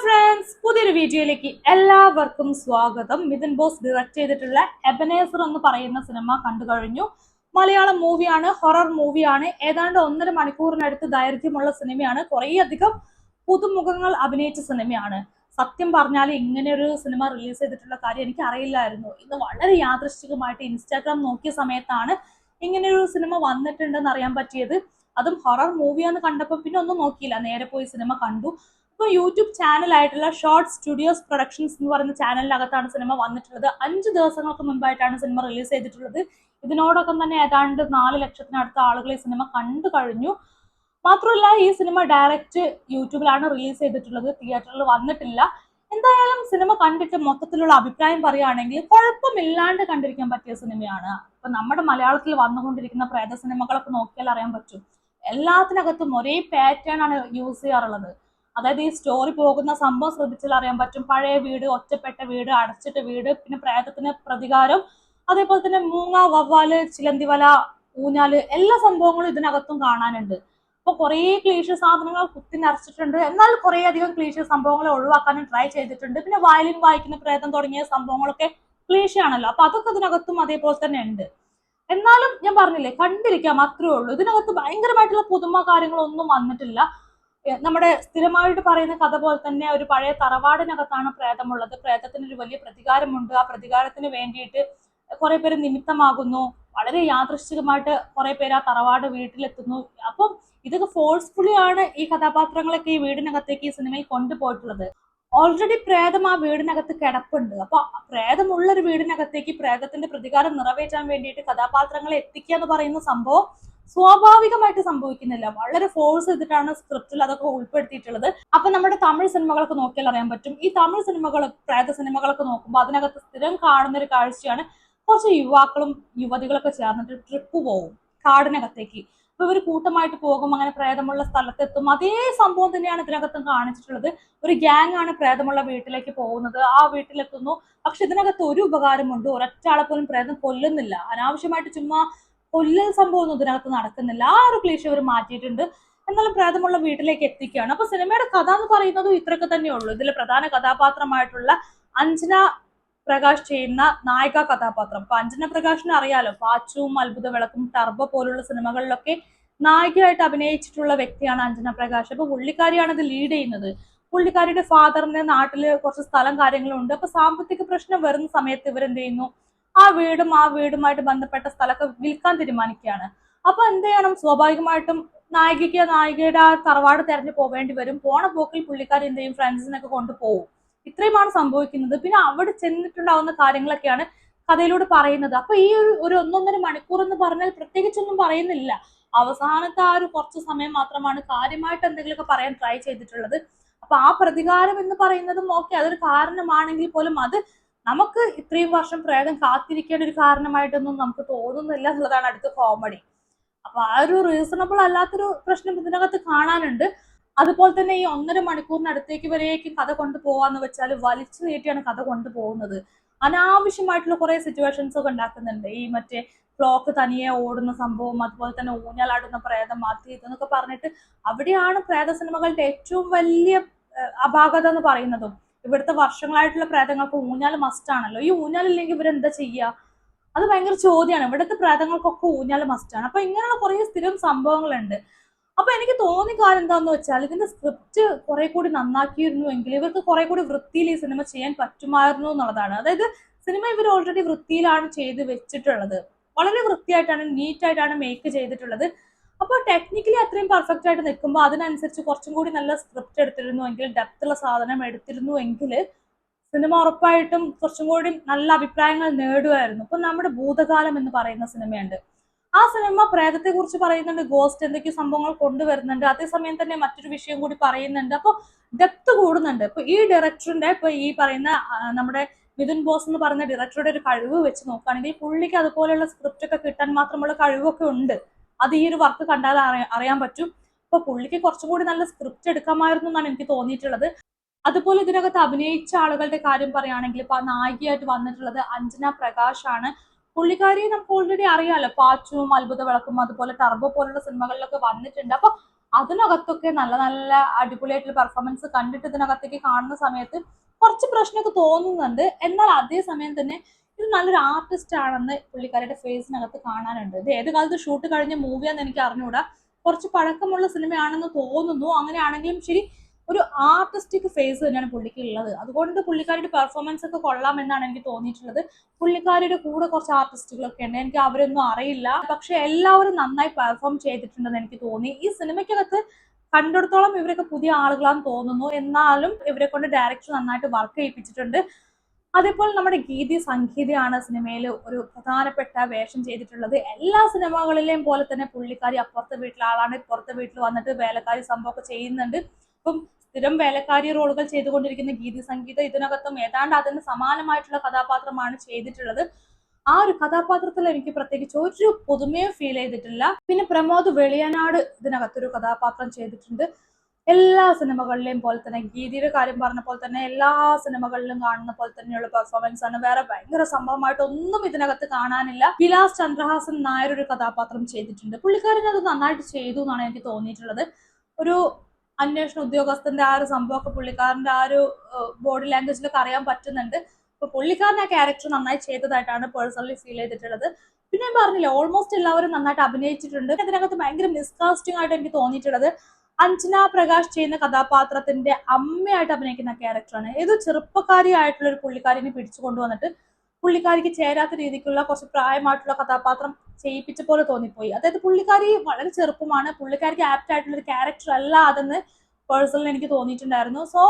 Friends, പുതിയൊരു വീഡിയോയിലേക്ക് എല്ലാവർക്കും സ്വാഗതം. മിഥുൻ ബോസ് ഡയറക്ട് ചെയ്തിട്ടുള്ള എബനേസർ എന്ന് പറയുന്ന സിനിമ കണ്ടു കഴിഞ്ഞു. മലയാളം മൂവിയാണ്, ഹൊറർ മൂവിയാണ്. ഏതാണ്ട് 1.5 മണിക്കൂറിനടുത്ത് ദൈർഘ്യമുള്ള സിനിമയാണ്. കുറേയധികം പുതുമുഖങ്ങൾ അഭിനയിച്ച സിനിമയാണ്. സത്യം പറഞ്ഞാൽ ഇങ്ങനെ ഒരു സിനിമ റിലീസ് ചെയ്തിട്ടുള്ള കാര്യം എനിക്ക് അറിയില്ലായിരുന്നു. ഇന്ന് വളരെ യാദൃശ്ചികമായിട്ട് ഇൻസ്റ്റാഗ്രാം നോക്കിയ സമയത്താണ് ഇങ്ങനെയൊരു സിനിമ വന്നിട്ടുണ്ടെന്ന് അറിയാൻ പറ്റിയത്. അതും ഹൊറർ മൂവിയാന്ന് കണ്ടപ്പോൾ പിന്നെ ഒന്നും നോക്കിയില്ല, നേരെ പോയി സിനിമ കണ്ടു. ഇപ്പോൾ യൂട്യൂബ് ചാനലായിട്ടുള്ള ഷോർട്ട് സ്റ്റുഡിയോസ് പ്രൊഡക്ഷൻസ് എന്ന് പറയുന്ന ചാനലിനകത്താണ് സിനിമ വന്നിട്ടുള്ളത്. 5 ദിവസങ്ങൾക്ക് മുൻപായിട്ടാണ് സിനിമ റിലീസ് ചെയ്തിട്ടുള്ളത്. ഇതിനോടൊപ്പം തന്നെ ഏതാണ്ട് 4 ലക്ഷത്തിനടുത്ത ആളുകൾ ഈ സിനിമ കണ്ടു കഴിഞ്ഞു. മാത്രമല്ല, ഈ സിനിമ ഡയറക്റ്റ് യൂട്യൂബിലാണ് റിലീസ് ചെയ്തിട്ടുള്ളത്, തിയേറ്ററിൽ വന്നിട്ടില്ല. എന്തായാലും സിനിമ കണ്ടിട്ട് മൊത്തത്തിലുള്ള അഭിപ്രായം പറയുകയാണെങ്കിൽ കുഴപ്പമില്ലാണ്ട് കണ്ടിരിക്കാൻ പറ്റിയ സിനിമയാണ്. ഇപ്പൊ നമ്മുടെ മലയാളത്തിൽ വന്നുകൊണ്ടിരിക്കുന്ന പ്രേത സിനിമകളൊക്കെ നോക്കിയാൽ അറിയാൻ പറ്റും, എല്ലാത്തിനകത്തും ഒരേ പാറ്റേൺ ആണ് യൂസ് ചെയ്യാറുള്ളത്. അതായത് ഈ സ്റ്റോറി പോകുന്ന സംഭവം ശ്രദ്ധിച്ചാൽ അറിയാൻ പറ്റും. പഴയ വീട്, ഒറ്റപ്പെട്ട വീട്, അടച്ചിട്ട വീട്, പിന്നെ പ്രേതത്തിന് പ്രതികാരം, അതേപോലെ തന്നെ മൂങ്ങ, വവ്വാല്, ചിലന്തിവല, ഊഞ്ഞാല്, എല്ലാ സംഭവങ്ങളും ഇതിനകത്തും കാണാനുണ്ട്. അപ്പൊ കുറേ ക്ലീശ സാധനങ്ങൾ കുത്തി നിറച്ചിട്ടുണ്ട്. എന്നാൽ കുറേ അധികം ക്ലീശ സംഭവങ്ങളെ ഒഴിവാക്കാനും ട്രൈ ചെയ്തിട്ടുണ്ട്. പിന്നെ വയലിൻ വായിക്കുന്ന പ്രേതം തുടങ്ങിയ സംഭവങ്ങളൊക്കെ ക്ലീശയാണല്ലോ, അപ്പൊ അതൊക്കെ ഇതിനകത്തും അതേപോലെ തന്നെ ഉണ്ട്. എന്നാലും ഞാൻ പറഞ്ഞില്ലേ, കണ്ടിരിക്കാം, അത്രേ ഉള്ളൂ. ഇതിനകത്ത് ഭയങ്കരമായിട്ടുള്ള പുതുമ കാര്യങ്ങളൊന്നും വന്നിട്ടില്ല. നമ്മുടെ സ്ഥിരമായിട്ട് പറയുന്ന കഥ പോലെ തന്നെ ഒരു പഴയ തറവാടിനകത്താണ് പ്രേതമുള്ളത്. പ്രേതത്തിന് ഒരു വലിയ പ്രതികാരമുണ്ട്. ആ പ്രതികാരത്തിന് വേണ്ടിയിട്ട് കുറെ പേര് നിമിത്തമാകുന്നു. വളരെ യാദൃശ്ചികമായിട്ട് കുറെ പേര് ആ തറവാട് വീട്ടിലെത്തുന്നു. അപ്പം ഇതൊക്കെ ഫോഴ്സ്ഫുള്ളി ആണ് ഈ കഥാപാത്രങ്ങളൊക്കെ ഈ വീടിനകത്തേക്ക് ഈ സിനിമയിൽ കൊണ്ടുപോയിട്ടുള്ളത്. ഓൾറെഡി പ്രേതം ആ വീടിനകത്ത് കിടപ്പുണ്ട്. അപ്പൊ പ്രേതമുള്ള ഒരു വീടിനകത്തേക്ക് പ്രേതത്തിന്റെ പ്രതികാരം നിറവേറ്റാൻ വേണ്ടിയിട്ട് കഥാപാത്രങ്ങളെ എത്തിക്കുക എന്ന് പറയുന്ന സംഭവം സ്വാഭാവികമായിട്ട് സംഭവിക്കുന്നില്ല. വളരെ ഫോഴ്സ് ചെയ്തിട്ടാണ് സ്ക്രിപ്റ്റിൽ അതൊക്കെ ഉൾപ്പെടുത്തിയിട്ടുള്ളത്. അപ്പൊ നമ്മുടെ തമിഴ് സിനിമകളൊക്കെ നോക്കിയാൽ അറിയാൻ പറ്റും. ഈ തമിഴ് സിനിമകൾ, പ്രേത സിനിമകളൊക്കെ നോക്കുമ്പോൾ അതിനകത്ത് സ്ഥിരം കാണുന്ന ഒരു കാഴ്ചയാണ് കുറച്ച് യുവാക്കളും യുവതികളൊക്കെ ചേർന്നിട്ട് ട്രിപ്പ് പോകും കാടിനകത്തേക്ക്. അപ്പൊ ഇവർ കൂട്ടമായിട്ട് പോകും, അങ്ങനെ പ്രേതമുള്ള സ്ഥലത്തെത്തും. അതേ സംഭവം തന്നെയാണ് ഇതിനകത്തും കാണിച്ചിട്ടുള്ളത്. ഒരു ഗ്യാങ് ആണ് പ്രേതമുള്ള വീട്ടിലേക്ക് പോകുന്നത്. ആ വീട്ടിലെത്തുന്നു. പക്ഷെ ഇതിനകത്ത് ഒരു ഉപകാരമുണ്ട്, ഒരൊറ്റാളെ പോലും പ്രേതം കൊല്ലുന്നില്ല. അനാവശ്യമായിട്ട് ചുമ്മാ കൊല്ലൽ സംഭവം ഇതിനകത്ത് നടക്കുന്നില്ല. ആ ഒരു ക്ലീശ അവർ മാറ്റിയിട്ടുണ്ട്. എന്നാലും പ്രേതമുള്ള വീട്ടിലേക്ക് എത്തിക്കുകയാണ്. അപ്പൊ സിനിമയുടെ കഥ എന്ന് പറയുന്നതും ഇത്രയൊക്കെ തന്നെ ഉള്ളൂ. ഇതിലെ പ്രധാന കഥാപാത്രമായിട്ടുള്ള അഞ്ജന പ്രകാശ് ചെയ്യുന്ന നായിക കഥാപാത്രം. അപ്പൊ അഞ്ജന പ്രകാശിനെ അറിയാലോ, പാച്ചുവും അത്ഭുത വിളക്കും, ടർബോ പോലുള്ള സിനിമകളിലൊക്കെ നായികയായിട്ട് അഭിനയിച്ചിട്ടുള്ള വ്യക്തിയാണ് അഞ്ജന പ്രകാശ്. അപ്പൊ പുള്ളിക്കാരിയാണ് ഇത് ലീഡ് ചെയ്യുന്നത്. പുള്ളിക്കാരിയുടെ ഫാദറിന്റെ നാട്ടില് കുറച്ച് സ്ഥലം കാര്യങ്ങളും ഉണ്ട്. അപ്പൊ സാമ്പത്തിക പ്രശ്നം വരുന്ന സമയത്ത് ഇവരെന്ത് ചെയ്യുന്നു, ആ വീടുമായിട്ട് ബന്ധപ്പെട്ട സ്ഥലമൊക്കെ വിൽക്കാൻ തീരുമാനിക്കുകയാണ്. അപ്പൊ എന്ത് ചെയ്യണം, സ്വാഭാവികമായിട്ടും നായികയുടെ ആ തറവാട് തെരഞ്ഞു പോവേണ്ടി വരും. പോണ പോക്കിൽ പുള്ളിക്കാരി എന്ത് ചെയ്യും, ഫ്രണ്ട്സിനൊക്കെ കൊണ്ടുപോകും. ഇത്രയുമാണ് സംഭവിക്കുന്നത്. പിന്നെ അവിടെ ചെന്നിട്ടുണ്ടാവുന്ന കാര്യങ്ങളൊക്കെയാണ് കഥയിലൂടെ പറയുന്നത്. അപ്പൊ ഈ ഒരു 1.5 മണിക്കൂർ എന്ന് പറഞ്ഞാൽ പ്രത്യേകിച്ചൊന്നും പറയുന്നില്ല. അവസാനത്തെ ആ ഒരു കുറച്ച് സമയം മാത്രമാണ് കാര്യമായിട്ട് എന്തെങ്കിലുമൊക്കെ പറയാൻ ട്രൈ ചെയ്തിട്ടുള്ളത്. അപ്പൊ ആ പ്രതികാരം എന്ന് പറയുന്നതും ഓക്കെ, അതൊരു കാരണമാണെങ്കിൽ പോലും അത് നമുക്ക് ഇത്രയും വർഷം പ്രേതം കാത്തിരിക്കേണ്ട ഒരു കാരണമായിട്ടൊന്നും നമുക്ക് തോന്നുന്നില്ല എന്നുള്ളതാണ് അടുത്ത കോമഡി. അപ്പൊ ആ ഒരു റീസണബിൾ അല്ലാത്തൊരു പ്രശ്നം ഇതിനകത്ത് കാണാനുണ്ട്. അതുപോലെ തന്നെ ഈ 1.5 മണിക്കൂറിനടുത്തേക്ക് വരേക്കും കഥ കൊണ്ടുപോവാന്ന് വെച്ചാൽ വലിച്ചു നീട്ടിയാണ് കഥ കൊണ്ടുപോകുന്നത്. അനാവശ്യമായിട്ടുള്ള കുറെ സിറ്റുവേഷൻസ് ഒക്കെ ഉണ്ടാക്കുന്നുണ്ട്. ഈ മറ്റേ ക്ലോക്ക് തനിയെ ഓടുന്ന സംഭവം, അതുപോലെ തന്നെ ഊഞ്ഞാലാടുന്ന പ്രേതം, അത് ഇതെന്നൊക്കെ പറഞ്ഞിട്ട് അവിടെയാണ് പ്രേത സിനിമകളുടെ ഏറ്റവും വലിയ അപാകത എന്ന് പറയുന്നതും. ഇവിടുത്തെ വർഷങ്ങളായിട്ടുള്ള പ്രേതങ്ങൾക്ക് ഊഞ്ഞാൽ മസ്റ്റ് ആണല്ലോ. ഈ ഊഞ്ഞാലില്ലെങ്കിൽ ഇവരെന്താ ചെയ്യുക? അത് ഭയങ്കര ചോദ്യമാണ്. ഇവിടുത്തെ പ്രേതങ്ങൾക്കൊക്കെ ഊഞ്ഞാൽ മസ്റ്റ് ആണ്. അപ്പൊ ഇങ്ങനെയുള്ള കുറെ സ്ഥിരം സംഭവങ്ങളുണ്ട്. അപ്പൊ എനിക്ക് തോന്നിയ കാര്യം എന്താന്ന് വെച്ചാൽ, ഇതിന്റെ സ്ക്രിപ്റ്റ് കുറെ കൂടി നന്നാക്കിയിരുന്നുവെങ്കിൽ ഇവർക്ക് കുറെ കൂടി വൃത്തിയിൽ ഈ സിനിമ ചെയ്യാൻ പറ്റുമായിരുന്നു എന്നുള്ളതാണ്. അതായത് സിനിമ ഇവർ ഓൾറെഡി വൃത്തിയിലാണ് ചെയ്ത് വെച്ചിട്ടുള്ളത്. വളരെ വൃത്തിയായിട്ടാണ്, നീറ്റായിട്ടാണ് മേക്ക് ചെയ്തിട്ടുള്ളത്. അപ്പൊ ടെക്നിക്കലി അത്രയും പെർഫെക്റ്റ് ആയിട്ട് നിൽക്കുമ്പോൾ അതിനനുസരിച്ച് കുറച്ചും കൂടി നല്ല സ്ക്രിപ്റ്റ് എടുത്തിരുന്നുവെങ്കിൽ, ഡെപ്തുള്ള സാധനം എടുത്തിരുന്നുവെങ്കിൽ സിനിമ ഉറപ്പായിട്ടും കുറച്ചും കൂടി നല്ല അഭിപ്രായങ്ങൾ നേടുമായിരുന്നു. ഇപ്പൊ നമ്മുടെ ഭൂതകാലം എന്ന് പറയുന്ന സിനിമയുണ്ട്. ആ സിനിമ പ്രേതത്തെ കുറിച്ച് പറയുന്നുണ്ട്, ഗോസ്റ്റ് എന്തൊക്കെയോ സംഭവങ്ങൾ കൊണ്ടുവരുന്നുണ്ട്. അതേസമയം തന്നെ മറ്റൊരു വിഷയം കൂടി പറയുന്നുണ്ട്. അപ്പൊ ഡെപ്ത് കൂടുന്നുണ്ട്. ഇപ്പൊ ഈ ഡയറക്ടറിന്റെ, ഇപ്പൊ ഈ പറയുന്ന നമ്മുടെ മിഥുൻ ബോസ് എന്ന് പറയുന്ന ഡയറക്ടറുടെ ഒരു കഴിവ് വെച്ച് നോക്കുകയാണെങ്കിൽ പുള്ളിക്ക് അതുപോലെയുള്ള സ്ക്രിപ്റ്റ് ഒക്കെ കിട്ടാൻ മാത്രമുള്ള കഴിവൊക്കെ ഉണ്ട്. അത് ഈ ഒരു വർക്ക് കണ്ടാൽ അറിയാൻ പറ്റും. ഇപ്പൊ പുള്ളിക്ക് കുറച്ചും കൂടി നല്ല സ്ക്രിപ്റ്റ് എടുക്കാമായിരുന്നു എന്നാണ് എനിക്ക് തോന്നിയിട്ടുള്ളത്. അതുപോലെ ഇതിനകത്ത് അഭിനയിച്ച ആളുകളുടെ കാര്യം പറയുകയാണെങ്കിൽ ഇപ്പൊ നായികയായിട്ട് വന്നിട്ടുള്ളത് അഞ്ജന പ്രകാശ് ആണ്. പുള്ളിക്കാരിയെ നമുക്ക് ഓൾറെഡി അറിയാലോ, പാച്ചുവും അത്ഭുത വിളക്കും അതുപോലെ ടർബോ പോലുള്ള സിനിമകളിലൊക്കെ വന്നിട്ടുണ്ട്. അപ്പൊ അതിനകത്തൊക്കെ നല്ല നല്ല അടിപൊളിയായിട്ടുള്ള പെർഫോമൻസ് കണ്ടിട്ട് ഇതിനകത്തേക്ക് കാണുന്ന സമയത്ത് കുറച്ച് പ്രശ്നമൊക്കെ തോന്നുന്നുണ്ട്. എന്നാൽ അതേ സമയം തന്നെ ഇത് നല്ലൊരു ആർട്ടിസ്റ്റ് ആണെന്ന് പുള്ളിക്കാരുടെ ഫേസിനകത്ത് കാണാനുണ്ട്. ഇത് ഏത് കാലത്ത് ഷൂട്ട് കഴിഞ്ഞ മൂവിയാന്ന് എനിക്ക് അറിഞ്ഞുകൂടാ. കുറച്ച് പഴക്കമുള്ള സിനിമയാണെന്ന് തോന്നുന്നു. അങ്ങനെയാണെങ്കിലും ശരി, ഒരു ആർട്ടിസ്റ്റിക് ഫേസ് തന്നെയാണ് പുള്ളിക്ക് ഉള്ളത്. അതുകൊണ്ട് പുള്ളിക്കാരുടെ പെർഫോമൻസ് ഒക്കെ കൊള്ളാം എന്നാണ് എനിക്ക് തോന്നിയിട്ടുള്ളത്. പുള്ളിക്കാരുടെ കൂടെ കുറച്ച് ആർട്ടിസ്റ്റുകളൊക്കെ ഉണ്ട്, എനിക്ക് അവരൊന്നും അറിയില്ല. പക്ഷെ എല്ലാവരും നന്നായി പെർഫോം ചെയ്തിട്ടുണ്ടെന്ന് എനിക്ക് തോന്നി. ഈ സിനിമയ്ക്കകത്ത് കണ്ടിടത്തോളം ഇവരൊക്കെ പുതിയ ആളുകളാന്ന് തോന്നുന്നു. എന്നാലും ഇവരെ കൊണ്ട് ഡയറക്ടർ നന്നായിട്ട് വർക്ക് ചെയ്യിപ്പിച്ചിട്ടുണ്ട്. അതേപോലെ നമ്മുടെ ഗീതി സംഗീതയാണ് സിനിമയിൽ ഒരു പ്രധാനപ്പെട്ട വേഷം ചെയ്തിട്ടുള്ളത്. എല്ലാ സിനിമകളിലെയും പോലെ തന്നെ പുള്ളിക്കാരി അപ്പുറത്തെ വീട്ടിലെ ആളാണ്, ഇപ്പുറത്തെ വീട്ടിൽ വന്നിട്ട് വേലക്കാരി സംഭവമൊക്കെ ചെയ്യുന്നുണ്ട്. അപ്പം സ്ഥിരം വേലക്കാരി റോളുകൾ ചെയ്തുകൊണ്ടിരിക്കുന്ന ഗീതി സംഗീത ഇതിനകത്തും ഏതാണ്ട് അതിന് സമാനമായിട്ടുള്ള കഥാപാത്രമാണ് ചെയ്തിട്ടുള്ളത്. ആ ഒരു കഥാപാത്രത്തിൽ എനിക്ക് പ്രത്യേകിച്ച് ഒരു പുതുമയും ഫീൽ ചെയ്തിട്ടില്ല. പിന്നെ പ്രമോദ് വെളിയനാട് ഇതിനകത്തൊരു കഥാപാത്രം ചെയ്തിട്ടുണ്ട്. എല്ലാ സിനിമകളിലെയും പോലെ തന്നെ, ഗീതിയുടെ കാര്യം പറഞ്ഞ പോലെ തന്നെ എല്ലാ സിനിമകളിലും കാണുന്ന പോലെ തന്നെയുള്ള പെർഫോമൻസ് ആണ്. വേറെ ഭയങ്കര സംഭവമായിട്ടൊന്നും ഇതിനകത്ത് കാണാനില്ല. വിലാസ് ചന്ദ്രഹാസൻ നായർ ഒരു കഥാപാത്രം ചെയ്തിട്ടുണ്ട്. പുള്ളിക്കാരൻ അത് നന്നായിട്ട് ചെയ്തു എന്നാണ് എനിക്ക് തോന്നിയിട്ടുള്ളത്. ഒരു അന്വേഷണ ഉദ്യോഗസ്ഥന്റെ ആ ഒരു സംഭവമൊക്കെ പുള്ളിക്കാരന്റെ ആ ഒരു ബോഡി ലാംഗ്വേജിലൊക്കെ അറിയാൻ പറ്റുന്നുണ്ട്. അപ്പൊ പുള്ളിക്കാരൻ ആ ക്യാരക്ടർ നന്നായി ചെയ്തതായിട്ടാണ് പേഴ്സണലി ഫീൽ ചെയ്തിട്ടുള്ളത്. പിന്നെ ഞാൻ പറഞ്ഞില്ല, ഓൾമോസ്റ്റ് എല്ലാവരും നന്നായിട്ട് അഭിനയിച്ചിട്ടുണ്ട്. ഇതിനകത്ത് ഭയങ്കര മിസ്കാസ്റ്റിംഗ് ആയിട്ട് എനിക്ക് തോന്നിയിട്ടുള്ളത് അഞ്ജന പ്രകാശ് ചെയ്യുന്ന കഥാപാത്രത്തിന്റെ അമ്മയായിട്ട് അഭിനയിക്കുന്ന ക്യാരക്ടറാണ്. ഏതോ ചെറുപ്പക്കാരിയായിട്ടുള്ള ഒരു പുള്ളിക്കാരിനെ പിടിച്ചു കൊണ്ടുവന്നിട്ട് പുള്ളിക്കാരിക്ക് ചേരാത്ത രീതിക്കുള്ള കുറച്ച് പ്രായമായിട്ടുള്ള കഥാപാത്രം ചെയ്യിപ്പിച്ച പോലെ തോന്നിപ്പോയി. അതായത് പുള്ളിക്കാരി വളരെ ചെറുപ്പമാണ്, പുള്ളിക്കാരിക്ക് ആപ്റ്റ് ആയിട്ടുള്ള ഒരു ക്യാരക്ടർ അല്ല അതെന്ന് പേഴ്സണലി എനിക്ക് തോന്നിയിട്ടുണ്ടായിരുന്നു. സോ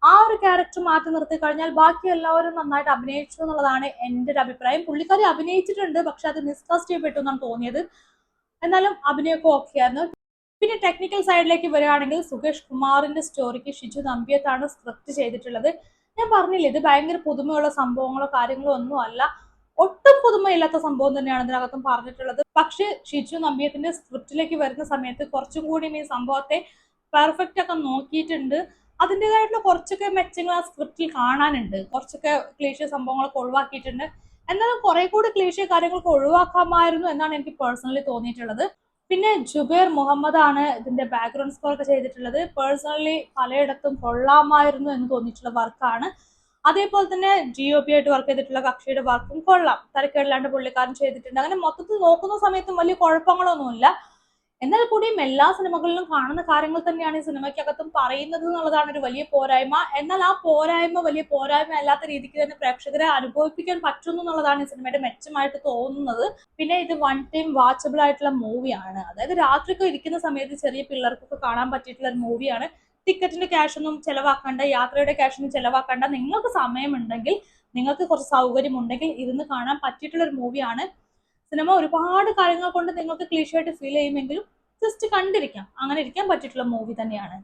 ആ ഒരു ക്യാരക്ടർ മാറ്റി നിർത്തി കഴിഞ്ഞാൽ ബാക്കി എല്ലാവരും നന്നായിട്ട് അഭിനയിച്ചു എന്നുള്ളതാണ് എൻ്റെ ഒരു അഭിപ്രായം. പുള്ളിക്കാരി അഭിനയിച്ചിട്ടുണ്ട്, പക്ഷെ അത് മിസ്കാസ്റ്റ് ചെയ്യപ്പെട്ടു എന്നാണ് തോന്നിയത്. എന്നാലും അഭിനയമൊക്കെ ഓക്കെ ആയിരുന്നു. പിന്നെ ടെക്നിക്കൽ സൈഡിലേക്ക് വരികയാണെങ്കിൽ സുകേഷ് കുമാറിന്റെ സ്റ്റോറിക്ക് ഷിജു നമ്പ്യാത്താണ് സ്ക്രിപ്റ്റ് ചെയ്തിട്ടുള്ളത്. ഞാൻ പറഞ്ഞില്ലേ, ഇത് ഭയങ്കര പുതുമയുള്ള സംഭവങ്ങളോ കാര്യങ്ങളോ ഒന്നും അല്ല, ഒട്ടും പുതുമയില്ലാത്ത സംഭവം തന്നെയാണ് ഇതിനകത്തും പറഞ്ഞിട്ടുള്ളത്. പക്ഷെ ഷിജു നമ്പ്യത്തിന്റെ സ്ക്രിപ്റ്റിലേക്ക് വരുന്ന സമയത്ത് കുറച്ചും കൂടി ഈ സംഭവത്തെ പെർഫെക്റ്റ് ഒക്കെ നോക്കിയിട്ടുണ്ട്. അതിൻ്റെതായിട്ടുള്ള കുറച്ചൊക്കെ മെച്ചങ്ങൾ ആ സ്ക്രിപ്റ്റിൽ കാണാനുണ്ട്. കുറച്ചൊക്കെ ക്ലീശ സംഭവങ്ങളൊക്കെ ഒഴിവാക്കിയിട്ടുണ്ട്. എന്നാലും കുറെ കൂടി ക്ലീശ കാര്യങ്ങളൊക്കെ ഒഴിവാക്കാമായിരുന്നു എന്നാണ് എനിക്ക് പേഴ്സണലി തോന്നിയിട്ടുള്ളത്. പിന്നെ ജുബേർ മുഹമ്മദ് ആണ് ഇതിന്റെ ബാക്ക്ഗ്രൗണ്ട് സ്കോർ ഒക്കെ ചെയ്തിട്ടുള്ളത്. പേഴ്സണലി പലയിടത്തും കൊള്ളാമായിരുന്നു എന്ന് തോന്നിയിട്ടുള്ള വർക്കാണ്. അതേപോലെ തന്നെ GOP ആയിട്ട് വർക്ക് ചെയ്തിട്ടുള്ള കക്ഷിയുടെ വർക്കും കൊള്ളാം, തരക്കേടില്ലാണ്ട് പുള്ളിക്കാരൻ ചെയ്തിട്ടുണ്ട്. അങ്ങനെ മൊത്തത്തിൽ നോക്കുന്ന സമയത്തും വലിയ കുഴപ്പങ്ങളൊന്നുമില്ല. എന്നാൽ കൂടിയും എല്ലാ സിനിമകളിലും കാണുന്ന കാര്യങ്ങൾ തന്നെയാണ് ഈ സിനിമയ്ക്കകത്തും പറയുന്നത് എന്നുള്ളതാണ് ഒരു വലിയ പോരായ്മ. എന്നാൽ ആ പോരായ്മ വലിയ പോരായ്മ അല്ലാത്ത രീതിക്ക് തന്നെ പ്രേക്ഷകരെ അനുഭവിപ്പിക്കാൻ പറ്റുന്നു എന്നുള്ളതാണ് ഈ സിനിമയുടെ മെച്ചമായിട്ട് തോന്നുന്നത്. പിന്നെ ഇത് വൺ ടൈം വാച്ചബിൾ ആയിട്ടുള്ള മൂവിയാണ്. അതായത് രാത്രിയൊക്കെ ഇരിക്കുന്ന സമയത്ത് ചെറിയ പിള്ളേർക്കൊക്കെ കാണാൻ പറ്റിയിട്ടുള്ള ഒരു മൂവിയാണ്. ടിക്കറ്റിന്റെ ക്യാഷ് ഒന്നും ചെലവാക്കണ്ട, യാത്രയുടെ ക്യാഷ് ഒന്നും ചെലവാക്കണ്ട. നിങ്ങൾക്ക് സമയമുണ്ടെങ്കിൽ, നിങ്ങൾക്ക് കുറച്ച് സൗകര്യം ഉണ്ടെങ്കിൽ ഇരുന്ന് കാണാൻ പറ്റിയിട്ടുള്ള ഒരു മൂവിയാണ്. സിനിമ ഒരുപാട് കാര്യങ്ങൾ കൊണ്ട് നിങ്ങൾക്ക് ക്ലീഷയായിട്ട് ഫീൽ ചെയ്യുമെങ്കിലും ജസ്റ്റ് കണ്ടിരിക്കാം, അങ്ങനെ ഇരിക്കാൻ പറ്റിയിട്ടുള്ള മൂവി തന്നെയാണ്.